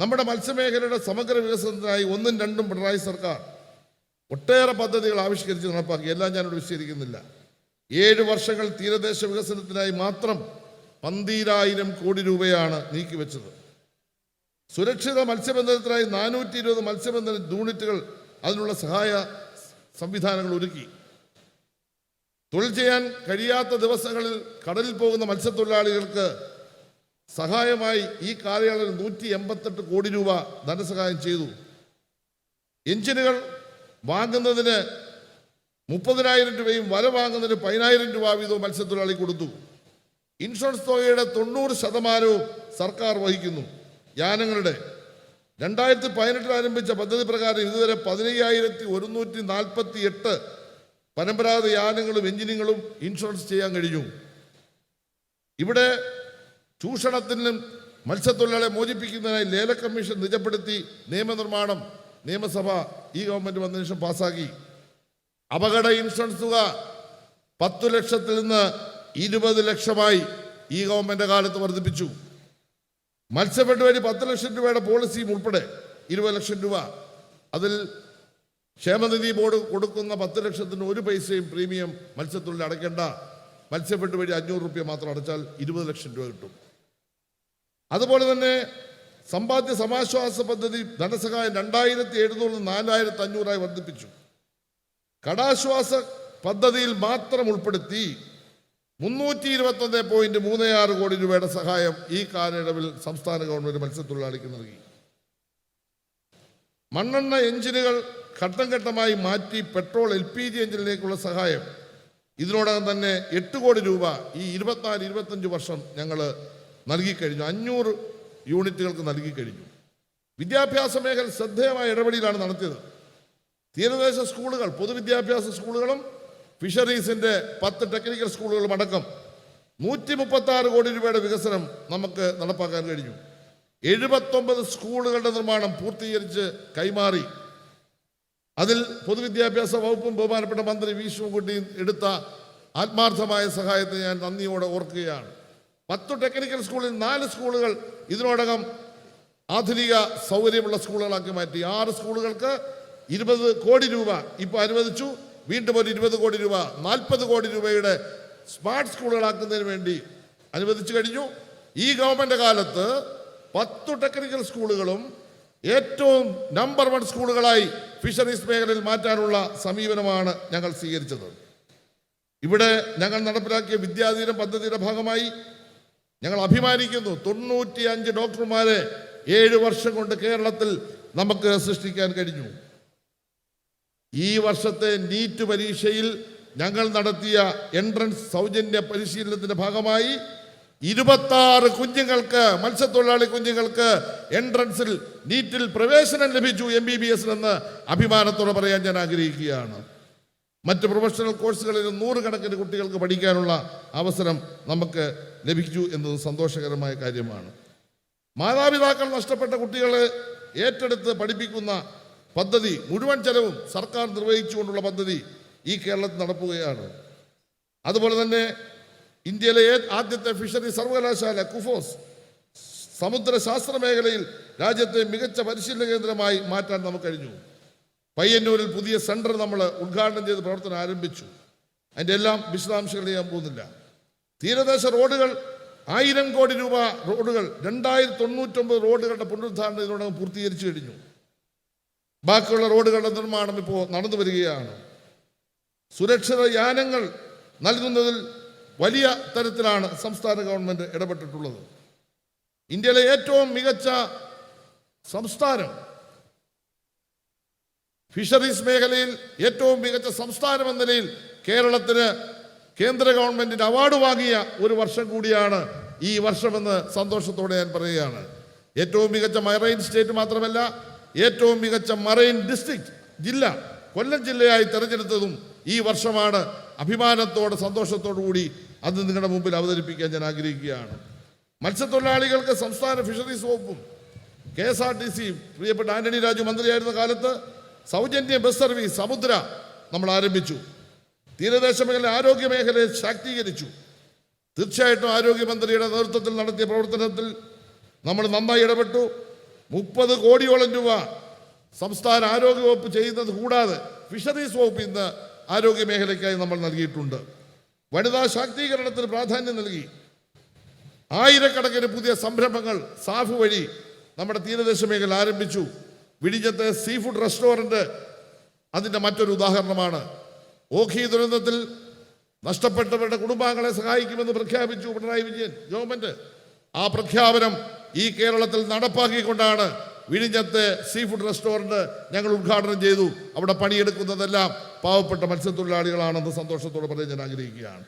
നമ്മുടെ മത്സ്യമേഖലയുടെ സമഗ്ര വികസനത്തിനായി ഒന്നും രണ്ടും പിണറായി സർക്കാർ ഒട്ടേറെ പദ്ധതികൾ ആവിഷ്കരിച്ച് നടപ്പാക്കി. എല്ലാം ഞാനിവിടെ വിശദീകരിക്കുന്നില്ല. 7 വർഷങ്ങൾ തീരദേശ വികസനത്തിനായി മാത്രം 12,000 കോടി രൂപയാണ് നീക്കിവെച്ചത്. സുരക്ഷിത മത്സ്യബന്ധനത്തിനായി 420 മത്സ്യബന്ധന യൂണിറ്റുകൾ അതിനുള്ള സഹായ സംവിധാനങ്ങൾ ഒരുക്കി. തൊഴിൽ ചെയ്യാൻ കഴിയാത്ത ദിവസങ്ങളിൽ കടലിൽ പോകുന്ന മത്സ്യത്തൊഴിലാളികൾക്ക് സഹായമായി ഈ കാലയളവിൽ 188 കോടി രൂപ ധനസഹായം ചെയ്തു. എഞ്ചിനുകൾ വാങ്ങുന്നതിന് 30,000 രൂപയും വല വാങ്ങുന്നതിന് 10,000 രൂപ വീതവും മത്സ്യത്തൊഴിലാളി കൊടുത്തു. ഇൻഷുറൻസ് തുകയുടെ 90% സർക്കാർ വഹിക്കുന്നു. യാനങ്ങളുടെ 2018 ആരംഭിച്ച പദ്ധതി പ്രകാരം ഇതുവരെ 15,148 പരമ്പരാഗത യാനങ്ങളും എഞ്ചിനുകളും ഇൻഷുറൻസ് ചെയ്യാൻ കഴിഞ്ഞു. ഇവിടെ ചൂഷണത്തിനും മത്സ്യത്തൊഴിലാളികളെ മോചിപ്പിക്കുന്നതിനായി ലേല കമ്മീഷൻ നിജപ്പെടുത്തി നിയമനിർമ്മാണം നിയമസഭ ഈ ഗവൺമെന്റ് വന്നതിന് ശേഷം പാസ്സാക്കി. അപകട ഇൻഷുറൻസ് തുക 10 ലക്ഷത്തിൽ നിന്ന് 20 ലക്ഷമായി ഈ ഗവൺമെന്റ് കാലത്ത് വർദ്ധിപ്പിച്ചു. മത്സ്യഫെഡ് വഴി 10 ലക്ഷം രൂപയുടെ പോളിസിയും ഉൾപ്പെടെ 20 ലക്ഷം രൂപ. അതിൽ ക്ഷേമനിധി ബോർഡ് കൊടുക്കുന്ന 10 ലക്ഷത്തിന് 1 പൈസയും പ്രീമിയം മത്സ്യത്തൊഴിലാളി അടയ്ക്കേണ്ട. മത്സ്യഫെഡ് വഴി 500 രൂപ മാത്രം അടച്ചാൽ 20 ലക്ഷം രൂപ കിട്ടും. അതുപോലെ തന്നെ സമ്പാദ്യ സമാശ്വാസ പദ്ധതി ധനസഹായം 2,700 4,500 വർദ്ധിപ്പിച്ചു. കടാശ്വാസ പദ്ധതിയിൽ മാത്രം ഉൾപ്പെടുത്തി 321.36 കോടി രൂപയുടെ സഹായം ഈ കാലയളവിൽ സംസ്ഥാന ഗവൺമെന്റ് മത്സ്യത്തൊഴിലാളിക്ക് നൽകി. മണ്ണെണ്ണ എഞ്ചിനുകൾ ഘട്ടം ഘട്ടമായി മാറ്റി പെട്രോൾ LPG എഞ്ചിനിലേക്കുള്ള സഹായം ഇതിനോടകം തന്നെ 8 കോടി രൂപ ഈ 24-25 വർഷം ഞങ്ങൾ നൽകിക്കഴിഞ്ഞു. 500 യൂണിറ്റുകൾക്ക് നൽകിക്കഴിഞ്ഞു. വിദ്യാഭ്യാസ മേഖല ശ്രദ്ധേയമായ ഇടപെടലാണ് നടത്തിയത്. തീരദേശ സ്കൂളുകൾ, പൊതുവിദ്യാഭ്യാസ സ്കൂളുകളും ഫിഷറീസിൻ്റെ 10 ടെക്നിക്കൽ സ്കൂളുകളും അടക്കം 136 കോടി രൂപയുടെ വികസനം നമുക്ക് നടപ്പാക്കാൻ കഴിഞ്ഞു. 79 സ്കൂളുകളുടെ നിർമ്മാണം പൂർത്തീകരിച്ച് കൈമാറി. അതിൽ പൊതുവിദ്യാഭ്യാസ വകുപ്പും ബഹുമാനപ്പെട്ട മന്ത്രി വി ശിവൻകുട്ടിയും എടുത്ത ആത്മാർത്ഥമായ സഹായത്തെ ഞാൻ നന്ദിയോടെ ഓർക്കുകയാണ്. 10 ടെക്നിക്കൽ സ്കൂളിൽ 4 സ്കൂളുകൾ ഇതിനോടകം ആധുനിക സൗകര്യമുള്ള സ്കൂളുകളാക്കി മാറ്റി. 6 സ്കൂളുകൾക്ക് 20 കോടി രൂപ ഇപ്പോൾ അനുവദിച്ചു. വീണ്ടും ഒരു 20 കോടി രൂപ 40 കോടി രൂപയുടെ സ്മാർട്ട് സ്കൂളുകളാക്കുന്നതിന് വേണ്ടി അനുവദിച്ചു കഴിഞ്ഞു. ഈ ഗവൺമെന്റ് കാലത്ത് 10 ടെക്നിക്കൽ സ്കൂളുകളും ഏറ്റവും നമ്പർ 1 സ്കൂളുകളായി ഫിഷറീസ് മേഖലയിൽ മാറ്റാനുള്ള സമീപനമാണ് ഞങ്ങൾ സ്വീകരിച്ചത്. ഇവിടെ ഞങ്ങൾ നടപ്പിലാക്കിയ വിദ്യാധീനം പദ്ധതിയുടെ ഭാഗമായി ഞങ്ങൾ അഭിമാനിക്കുന്നു. 95 ഡോക്ടർമാരെ 7 വർഷം കൊണ്ട് കേരളത്തിൽ നമുക്ക് സൃഷ്ടിക്കാൻ കഴിഞ്ഞു. ഈ വർഷത്തെ നീറ്റ് പരീക്ഷയിൽ ഞങ്ങൾ നടത്തിയ എൻട്രൻസ് സൗജന്യ പരിശീലനത്തിന്റെ ഭാഗമായി 26 കുഞ്ഞുങ്ങൾക്ക്, മത്സ്യത്തൊഴിലാളി കുഞ്ഞുങ്ങൾക്ക് എൻട്രൻസിൽ നീറ്റിൽ പ്രവേശനം ലഭിച്ചു. MBBS എന്ന് അഭിമാനത്തോടെ പറയാൻ ഞാൻ ആഗ്രഹിക്കുകയാണ്. മറ്റ് പ്രൊഫഷണൽ കോഴ്സുകളിൽ 100 കണക്കിന് കുട്ടികൾക്ക് പഠിക്കാനുള്ള അവസരം നമുക്ക് ലഭിച്ചു എന്നത് സന്തോഷകരമായ കാര്യമാണ്. മാതാപിതാക്കൾ നഷ്ടപ്പെട്ട കുട്ടികളെ ഏറ്റെടുത്ത് പഠിപ്പിക്കുന്ന പദ്ധതി മുഴുവൻ ചെലവും സർക്കാർ നിർവഹിച്ചുകൊണ്ടുള്ള പദ്ധതി ഈ കേരളത്തിൽ നടക്കുകയാണ്. അതുപോലെ തന്നെ ഇന്ത്യയിലെ ആദ്യത്തെ ഫിഷറി സർവകലാശാല കുഫോസ് സമുദ്ര ശാസ്ത്ര മേഖലയിൽ രാജ്യത്തെ മികച്ച പരിശീലന കേന്ദ്രമായി മാറ്റാൻ നമുക്ക് കഴിഞ്ഞു. പയ്യന്നൂരിൽ പുതിയ സെന്റർ നമ്മൾ ഉദ്ഘാടനം ചെയ്ത് പ്രവർത്തനം ആരംഭിച്ചു. അതിൻ്റെ എല്ലാം വിശദാംശങ്ങൾ ചെയ്യാൻ പോകുന്നില്ല. തീരദേശ റോഡുകൾ 1000 കോടി രൂപ റോഡുകൾ 2099 റോഡുകളുടെ പുനരുദ്ധാരണം ഇതിനോടകം പൂർത്തീകരിച്ചു കഴിഞ്ഞു. ബാക്കിയുള്ള റോഡുകളുടെ നിർമ്മാണം ഇപ്പോൾ നടന്നു വരികയാണ്. സുരക്ഷിത യാനങ്ങൾ നൽകുന്നതിൽ വലിയ തരത്തിലാണ് സംസ്ഥാന ഗവൺമെന്റ് ഇടപെട്ടിട്ടുള്ളത്. ഇന്ത്യയിലെ ഏറ്റവും മികച്ച സംസ്ഥാനം, ഫിഷറീസ് മേഖലയിൽ ഏറ്റവും മികച്ച സംസ്ഥാനം എന്ന നിലയിൽ കേരളത്തിന് കേന്ദ്ര ഗവൺമെന്റിന്റെ അവാർഡ് വാങ്ങിയ ഒരു വർഷം കൂടിയാണ് ഈ വർഷമെന്ന് സന്തോഷത്തോടെ ഞാൻ പറയുകയാണ്. ഏറ്റവും മികച്ച മറൈൻ സ്റ്റേറ്റ് മാത്രമല്ല, ഏറ്റവും മികച്ച മറൈൻ ഡിസ്ട്രിക്ട് ജില്ല കൊല്ലം ജില്ലയായി തെരഞ്ഞെടുത്തതും ഈ വർഷമാണ്. അഭിമാനത്തോടെ സന്തോഷത്തോടു കൂടി അത് നിങ്ങളുടെ മുമ്പിൽ അവതരിപ്പിക്കാൻ ഞാൻ ആഗ്രഹിക്കുകയാണ്. മത്സ്യത്തൊഴിലാളികൾക്ക് സംസ്ഥാന ഫിഷറീസ് വകുപ്പും KSRTC പ്രിയപ്പെട്ട ആന്റണി രാജു മന്ത്രിയായിരുന്ന കാലത്ത് സൗജന്യ ബസ് സർവീസ് സമുദ്ര നമ്മൾ ആരംഭിച്ചു. തീരദേശ മേഖല ആരോഗ്യ മേഖലയെ ശാക്തീകരിച്ചു. തീർച്ചയായിട്ടും ആരോഗ്യമന്ത്രിയുടെ നേതൃത്വത്തിൽ നടത്തിയ പ്രവർത്തനത്തിൽ നമ്മൾ നന്നായി ഇടപെട്ടു. 30 കോടിയോളം രൂപ സംസ്ഥാന ആരോഗ്യവകുപ്പ് ചെയ്യുന്നത് കൂടാതെ ഫിഷറീസ് വകുപ്പ് ഇന്ന് ആരോഗ്യ മേഖലയ്ക്കായി നമ്മൾ നൽകിയിട്ടുണ്ട്. വനിതാ ശാക്തീകരണത്തിന് പ്രാധാന്യം നൽകി ആയിരക്കണക്കിന് പുതിയ സംരംഭങ്ങൾ സാഫ് വഴി നമ്മുടെ തീരദേശ മേഖല ആരംഭിച്ചു. വിഴിഞ്ഞത്തെ സീ ഫുഡ് റെസ്റ്റോറൻറ്റ് അതിൻ്റെ മറ്റൊരു ഉദാഹരണമാണ്. ഓഖി ദുരന്തത്തിൽ നഷ്ടപ്പെട്ടവരുടെ കുടുംബാംഗങ്ങളെ സഹായിക്കുമെന്ന് പ്രഖ്യാപിച്ചു പിണറായി വിജയൻ ഗവൺമെൻറ്. ആ പ്രഖ്യാപനം ഈ കേരളത്തിൽ നടപ്പാക്കിക്കൊണ്ടാണ് വിഴിഞ്ഞത്തെ സീ ഫുഡ് റെസ്റ്റോറൻറ്റ് ഞങ്ങൾ ഉദ്ഘാടനം ചെയ്തു. അവിടെ പണിയെടുക്കുന്നതെല്ലാം പാവപ്പെട്ട മത്സ്യത്തൊഴിലാളികളാണെന്ന് സന്തോഷത്തോടെ പറയാൻ ഞാൻ ആഗ്രഹിക്കുകയാണ്.